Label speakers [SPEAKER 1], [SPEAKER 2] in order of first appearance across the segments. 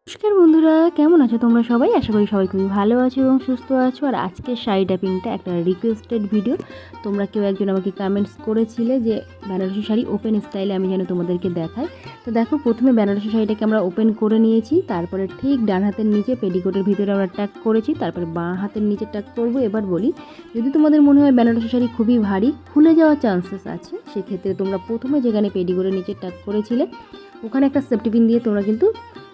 [SPEAKER 1] নমস্কার বন্ধুরা, কেমন আছো তোমরা সবাই? আশা করি সবাই খুবই ভালো আছো এবং সুস্থ আছো। আর আজকের শাড়ি ট্যাপিংটা একটা রিকোয়েস্টেড ভিডিও। তোমরা কেউ একজন আমাকে কমেন্টস করেছিলে যে বেনারসি শাড়ি ওপেন স্টাইলে আমি যেন তোমাদেরকে দেখাই। তো দেখো, প্রথমে বেনারসি শাড়িটাকে আমরা ওপেন করে নিয়েছি, তারপরে ঠিক ডান হাতের নিচে পেটিকোটের ভিতরে আমরা টাক করেছি, তারপরে বাঁ হাতের নিচে টাক করব। এবার বলি, যদি তোমাদের মনে হয় বেনারসি শাড়ি খুবই ভারী, খুলে যাওয়ার চান্সেস আছে, সেক্ষেত্রে তোমরা প্রথমে যেখানে পেটিকোটের নিচে টাক করেছিলে ওখানে একটা সেফটি পিন দিয়ে তোমরা কিন্তু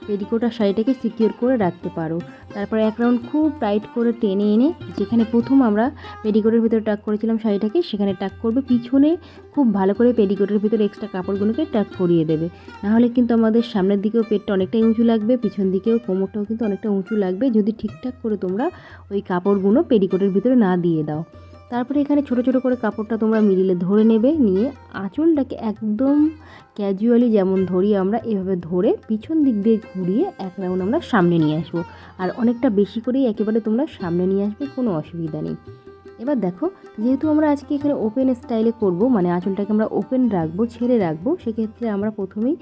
[SPEAKER 1] পেটিকোট আর শাড়িটাকে সিকিউর করে রাখতে পারো। তারপরে এক রাউন্ড খুব টাইট করে টেনে এনে যেখানে প্রথম আমরা পেটিকোটের ভিতরে টাক করেছিলাম শাড়িটাকে, সেখানে টাক করবে। পিছনে খুব ভালো করে পেটিকোটের ভিতরে এক্সট্রা কাপড়গুলোকে টাক করিয়ে দেবে, নাহলে কিন্তু আমাদের সামনের দিকেও পেটটা অনেকটাই উঁচু লাগবে, পিছন দিকেও কোমরটাও কিন্তু অনেকটা উঁচু লাগবে যদি ঠিকঠাক করে তোমরা ওই কাপড়গুলো পেটিকোটের ভিতরে না দিয়ে দাও। তারপরে এখানে ছোট ছোট করে কাপড়টা তোমরা মিডিলে ধরে নেবে, নিয়ে আঁচলটাকে একদম ক্যাজুয়ালি যেমন ধরি আমরা, এভাবে ধরে পিছন দিক দিয়ে ঘুরিয়ে এক রাউন্ড আমরা সামনে নিয়ে আসবো। আর অনেকটা বেশি করেই একেবারে তোমরা সামনে নিয়ে আসবে, কোনো অসুবিধা নেই। এবার দেখো, যেহেতু আমরা আজকে এখানে ওপেন স্টাইলে করব, মানে আঁচলটাকে আমরা ওপেন রাখবো, ছেড়ে রাখবো, সেক্ষেত্রে আমরা প্রথমেই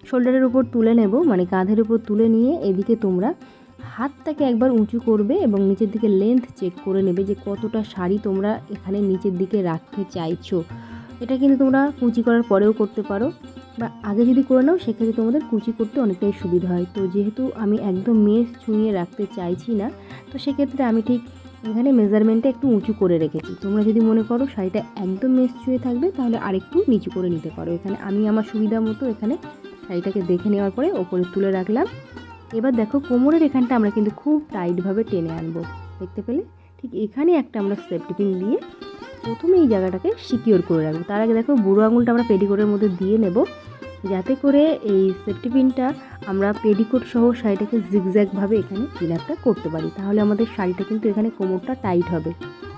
[SPEAKER 1] শোল্ডারের উপর তুলে নেব, মানে কাঁধের উপর তুলে নিয়ে এদিকে তোমরা হাতটাকে একবার উঁচু করবে এবং নিচের দিকে লেন্থ চেক করে নেবে যে কতটা শাড়ি তোমরা এখানে নিচের দিকে রাখতে চাইছো। এটা কিন্তু তোমরা কুচি করার পরেও করতে পারো, বা আগে যদি করে নাও সেক্ষেত্রে তোমাদের কুচি করতে অনেকটাই সুবিধা হয়। তো যেহেতু আমি একদম মেজ ছুঁয়ে রাখতে চাইছি না, তো সেক্ষেত্রে আমি ঠিক এখানে মেজারমেন্টটা একটু উঁচু করে রেখেছি। তোমরা যদি মনে করো শাড়িটা একদম মেজ ছুঁয়ে থাকবে তাহলে আরেকটু নিচু করে নিতে পারো। এখানে আমি আমার সুবিধা মতো এখানে শাড়িটাকে দেখে নেওয়ার পরে ওপরে তুলে রাখলাম। এবার দেখো, কোমরের এখানটা আমরা কিন্তু খুব টাইটভাবে টেনে আনবো। দেখতে পেলে ঠিক এখানে একটা আমরা সেফটি পিন দিয়ে প্রথমে এই জায়গাটাকে সিকিওর করে রাখবো। তার আগে দেখো, বুড়ো আঙুলটা আমরা পেটিকোটের মধ্যে দিয়ে নেব, যাতে করে এই সেফটি পিনটা আমরা পেটিকোট সহ শাড়িটাকে জিগজ্যাগভাবে এখানে পিন আপটা করতে পারি। তাহলে আমাদের শাড়িটা কিন্তু এখানে কোমরটা টাইট হবে।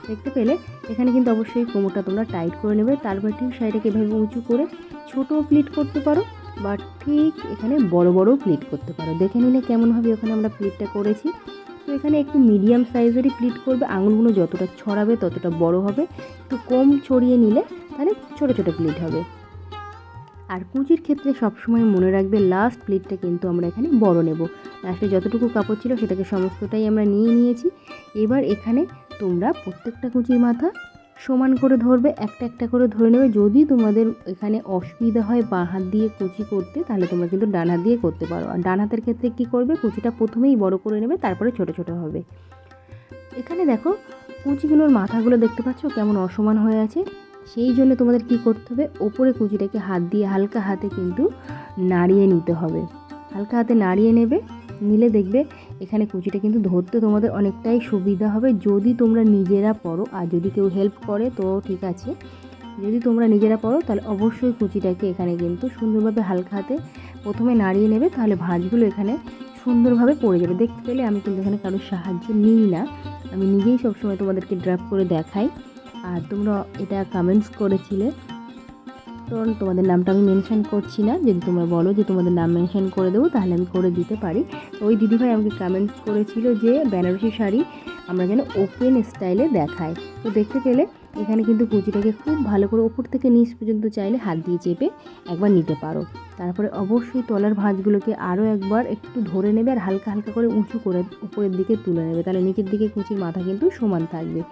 [SPEAKER 1] দেখতে পেলে এখানে কিন্তু অবশ্যই কোমরটা তোমরা টাইট করে নেবে। তারপর ঠিক শাড়িটাকে এভাবে উঁচু করে ছোটো প্লিট করতে পারো, বা ঠিক এখানে বড় বড়ও প্লিট করতে পারো। দেখে নিলে কেমনভাবে ওখানে আমরা প্লিটটা করেছি। তো এখানে একটু মিডিয়াম সাইজেরই প্লিট করবে, আঙুলগুলো যতটা ছড়াবে ততটা বড় হবে, একটু কম ছড়িয়ে নিলে তাহলে ছোটো ছোটো প্লিট হবে। আর কুচির ক্ষেত্রে সবসময় মনে রাখবে লাস্ট প্লিটটা কিন্তু আমরা এখানে বড় নেব। লাস্টে যতটুকু কাপড় ছিল সেটাকে সমস্তটাই আমরা নিয়ে নিয়েছি। এবার এখানে তোমরা প্রত্যেকটা কুচির মাথা সমান করে ধরবে, একটা একটা করে ধরে নেবে। যদি তোমাদের এখানে অসুবিধা হয় বাঁ হাত দিয়ে কুচি করতে, তাহলে তোমরা কিন্তু ডান হাত দিয়ে করতে পারো। আর ডান হাতের ক্ষেত্রে কী করবে, কুচিটা প্রথমেই বড় করে নেবে, তারপরে ছোট ছোট হবে। এখানে দেখো, কুচিগুলোর মাথাগুলো দেখতে পাচ্ছ কেমন অসমান হয়ে আছে। সেই জন্য তোমাদের কি করতে হবে, ওপরে কুচিটাকে হাত দিয়ে হালকা হাতে কিন্তু নাড়িয়ে নিতে হবে। হালকা হাতে নাড়িয়ে নেবে, নিলে দেখবে এখানে কুচিটা কিন্তু ধরতে তোমাদের অনেকটাই সুবিধা হবে যদি তোমরা নিজেরা পরো। আর যদি কেউ হেল্প করে তো ঠিক আছে, যদি তোমরা নিজেরা পরো তাহলে অবশ্যই কুচিটাকে এখানে কিন্তু সুন্দরভাবে হালকা হাতে প্রথমে নাড়িয়ে নেবে, তাহলে ভাঁজগুলো এখানে সুন্দরভাবে পড়ে যাবে। দেখতে পেলে আমি কিন্তু এখানে কারোর সাহায্য নিই না, আমি নিজেই সবসময় তোমাদেরকে ড্রাফট করে দেখাই। আর তোমরা এটা কমেন্টস করেছিলে, তো তোমাদের নামটা আমি মেনশন করছি না। যদি তোমরা বলো যে তোমাদের নাম মেনশন করে দেবো তাহলে আমি করে দিতে পারি। তো ওই দিদিভাই আমাকে কমেন্টস করেছিল যে বেনারসি শাড়ি আমরা যেন ওপেন স্টাইলে দেখাই। তো দেখতে পেলে এখানে কিন্তু কুচিটাকে খুব ভালো করে ওপর থেকে নিচ পর্যন্ত চাইলে হাত দিয়ে চেপে একবার নিতে পারো। তারপরে অবশ্যই তলার ভাঁজগুলোকে আরও একবার একটু ধরে নেবে আর হালকা হালকা করে উঁচু করে উপরের দিকে তুলে নেবে, তাহলে নিচের দিকে কুচির মাথা কিন্তু সমান থাকবে।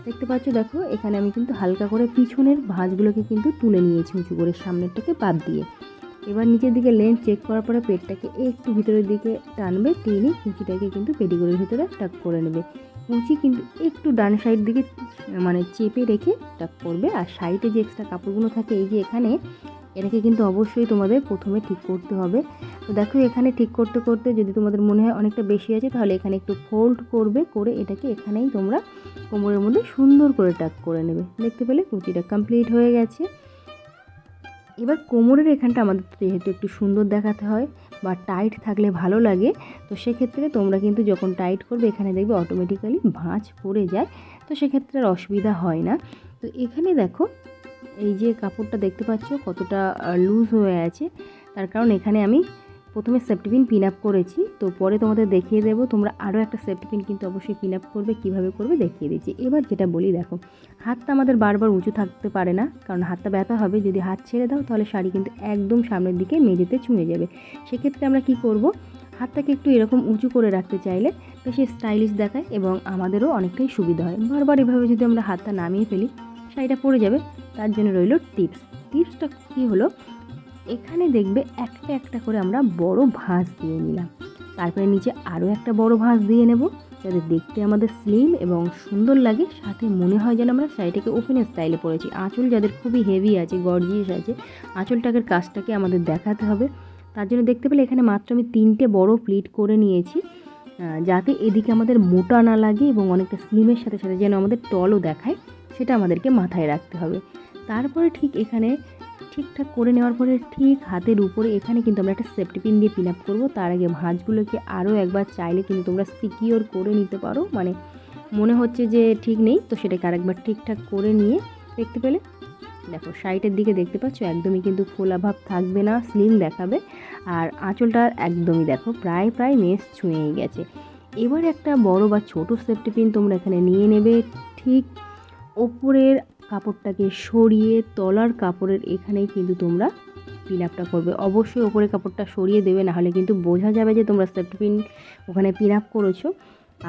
[SPEAKER 1] দেখতে পাচ্ছ, দেখো এখানে আমি কিন্তু হালকা করে পিছনের ভাঁজগুলোকে কিন্তু তুলে নিয়েছি উঁচু করে, সামনেরটাকে বাদ দিয়ে। এবার নিচের দিকে লেন্থ চেক করার পরে পেটটাকে একটু ভিতরের দিকে টানবে, টেনে কুচিটাকে কিন্তু পেটিকোটের ভিতরে টাক করে নেবে। কুচি কিন্তু একটু ডান সাইড দিকে মানে চেপে রেখে টাক করবে। আর সাইডে যে এক্সট্রা কাপড়গুলো থাকে এই যে এখানে, এটাকে কিন্তু অবশ্যই তোমাদের প্রথমে ঠিক করতে হবে। তো দেখো, এখানে ঠিক করতে করতে যদি তোমাদের মনে হয় অনেকটা বেশি আছে তাহলে এখানে একটু ফোল্ড করবে, করে এটাকে এখানেই তোমরা কোমরের মধ্যে সুন্দর করে টাক করে নেবে। দেখতে পেলে কুচিটা কমপ্লিট হয়ে গেছে। এবার কোমরের এখানটা আমাদের যেহেতু একটু সুন্দর দেখাতে হয় বা টাইট থাকলে ভালো লাগে, তো সেক্ষেত্রে তোমরা কিন্তু যখন টাইট করবে এখানে দেখবে অটোমেটিক্যালি ভাঁজ পড়ে যায়, তো সেক্ষেত্রে আর অসুবিধা হয় না। তো এখানে দেখো, এই যে কাপড়টা দেখতে পাচ্ছ কতটা লুজ হয়ে আছে, তার কারণ এখানে আমি প্রথমে সেফটি পিন পিন আপ করেছি। তো পরে তোমাদের দেখিয়ে দেবো, তোমরা আরও একটা সেফটি পিন কিন্তু অবশ্যই পিন আপ করবে, কীভাবে করবে দেখিয়ে দিচ্ছি। এবার যেটা বলি, দেখো হাতটা আমাদের বারবার উঁচু থাকতে পারে না, কারণ হাতটা ব্যথা হবে। যদি হাত ছেড়ে দাও তাহলে শাড়ি কিন্তু একদম সামনের দিকে মেঝেতে ছুঁয়ে যাবে। সেক্ষেত্রে আমরা কি করব, হাতটাকে একটু এরকম উঁচু করে রাখতে চাইলে বেশি স্টাইলিশ দেখায় এবং আমাদেরও অনেকটাই সুবিধা হয়। বারবার এভাবে যদি আমরা হাতটা নামিয়ে ফেলি শাড়িটা পরে যাবে। তার জন্য রইল টিপসটা কী হলো, এখানে দেখবে একটা একটা করে আমরা বড় ভাঁজ দিয়ে নিলাম, তারপরে নিচে আরও একটা বড় ভাঁজ দিয়ে নেব যাতে দেখতে আমাদের স্লিম এবং সুন্দর লাগে, সাথে মনে হয় যেন আমরা শাড়িটাকে ওপেন স্টাইলে পরেছি। আঁচল যাদের খুবই হেভি আছে, গর্জিয়াস আছে, আঁচলটাকের কাজটাকে আমাদের দেখাতে হবে। তার জন্য দেখতে পেলে এখানে মাত্র আমি 3টে বড় প্লিট করে নিয়েছি, যাতে এদিকে আমাদের মোটা না লাগে এবং অনেকটা স্লিমের সাথে সাথে যেন আমাদের টলও দেখায়, সেটা আমাদেরকে মাথায় রাখতে হবে। তারপরে ঠিক এখানে ঠিকঠাক করে নেওয়ার পরে ঠিক হাতের উপরে এখানে কিন্তু আমরা একটা সেফটি পিন দিয়ে পিন আপ করবো। তার আগে ভাঁজগুলোকে আরও একবার চাইলে কিন্তু তোমরা সিকিওর করে নিতে পারো, মানে মনে হচ্ছে যে ঠিক নেই তো সেটাকে আরেকবার ঠিকঠাক করে নিয়ে দেখতে পেলে দেখো শাড়িটার দিকে দেখতে পাচ্ছ একদমই কিন্তু ফোলা ভাব থাকবে না, স্লিম দেখাবে। আর আঁচলটা একদমই দেখো প্রায় মেস ছুঁয়েই গেছে। এবার একটা বড় বা ছোট সেফটি পিন তোমরা এখানে নিয়ে নেবে, ঠিক ওপরের কাপড়টাকে সরিয়ে তলার কাপড়ের এখানেই কিন্তু তোমরা পিন আপটা করবে। অবশ্যই ওপরের কাপড়টা সরিয়ে দেবে, নাহলে কিন্তু বোঝা যাবে যে তোমরা সেফটি পিন ওখানে পিন আপ করেছো।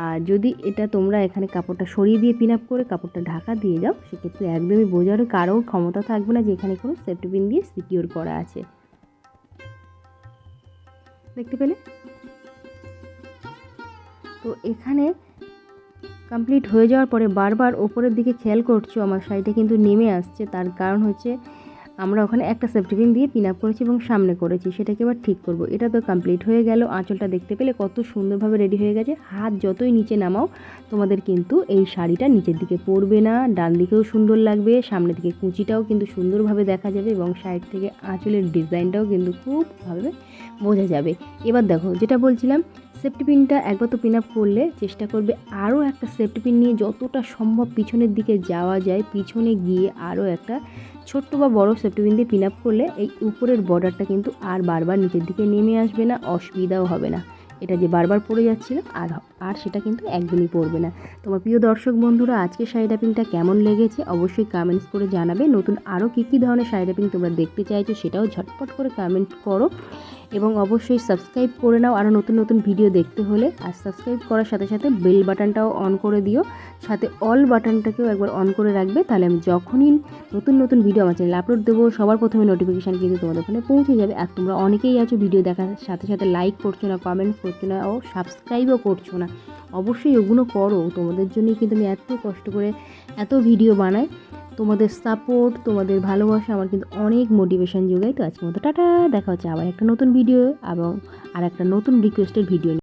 [SPEAKER 1] আর যদি এটা তোমরা এখানে কাপড়টা সরিয়ে দিয়ে পিন আপ করে কাপড়টা ঢাকা দিয়ে যাও, সেক্ষেত্রে একদমই বোঝার কারোর ক্ষমতা থাকবে না যে এখানে কোনো সেফটি পিন দিয়ে সিকিওর করা আছে। দেখতে পেলে তো এখানে কমপ্লিট হয়ে যাওয়ার পরে বারবার ওপরের দিকে খেয়াল করছো আমার শাড়িটা কিন্তু নেমে আসছে, তার কারণ হচ্ছে আমরা ওখানে একটা সেফটি পিন দিয়ে পিন আপ করেছি এবং সামনে করেছি, সেটাকে এবার ঠিক করব। এটা তো কমপ্লিট হয়ে গেল। আঁচলটা দেখতে পেলে কত সুন্দরভাবে রেডি হয়ে গেছে। হাত যতই নিচে নামাও তোমাদের কিন্তু এই শাড়িটা নিচের দিকে পড়বে না, ডান দিকেও সুন্দর লাগবে, সামনের দিকে কুচিটাও কিন্তু সুন্দরভাবে দেখা যাবে এবং সাইড থেকে আঁচলের ডিজাইনটাও কিন্তু খুবভাবে বোঝা যাবে। এবার দেখো যেটা বলছিলাম, সেফটি পিনটা একবার তো পিন আপ করলে চেষ্টা করবে আরও একটা সেফটি পিন নিয়ে যতটা সম্ভব পিছনের দিকে যাওয়া যায় পিছনে গিয়ে আরও একটা ছোট্ট বা বড় সেফটি পিন দিয়ে পিন আপ করলে এই উপরের বর্ডারটা কিন্তু আর বারবার নিচের দিকে নেমে আসবে না, অসুবিধাও হবে না। এটা যে বারবার পড়ে যাচ্ছিল আর সেটা কিন্তু একদমই পড়বে না। তোমার প্রিয় দর্শক বন্ধুরা, আজকে শাড়ি ড্রাপিংটা কেমন লেগেছে অবশ্যই কমেন্টস করে জানাবে। নতুন আরও কী ধরনের শাড়ি ড্রাপিং তোমরা দেখতে চাইছো সেটাও ঝটপট করে কমেন্ট করো এবং অবশ্যই সাবস্ক্রাইব করে নাও আরও নতুন ভিডিও দেখতে হলে। আর সাবস্ক্রাইব করার সাথে সাথে বেল বাটনটাও অন করে দিও, সাথে অল বাটনটাকেও একবার অন করে রাখবে, তাহলে আমি যখনই নতুন ভিডিও আমার চ্যানেলে আপলোড দেবো সবার প্রথমে নোটিফিকেশান কিন্তু তোমাদের ওখানে পৌঁছে যাবে। আর তোমরা অনেকেই আছো ভিডিও দেখার সাথে সাথে লাইক করছো না, কমেন্টস করছো না ও সাবস্ক্রাইবও করছো না। অবশ্যই ওগুলো করো, তোমাদের জন্যই কিন্তু আমি এত কষ্ট করে এত ভিডিও বানাই। তোমাদের সাপোর্ট, তোমাদের ভালোবাসা আমার কিন্তু অনেক মোটিভেশন যোগায়। তো আজকের মতো টাটা, দেখা হচ্ছে আবার একটা নতুন ভিডিও এবং আর একটা নতুন রিকোয়েস্টের ভিডিও।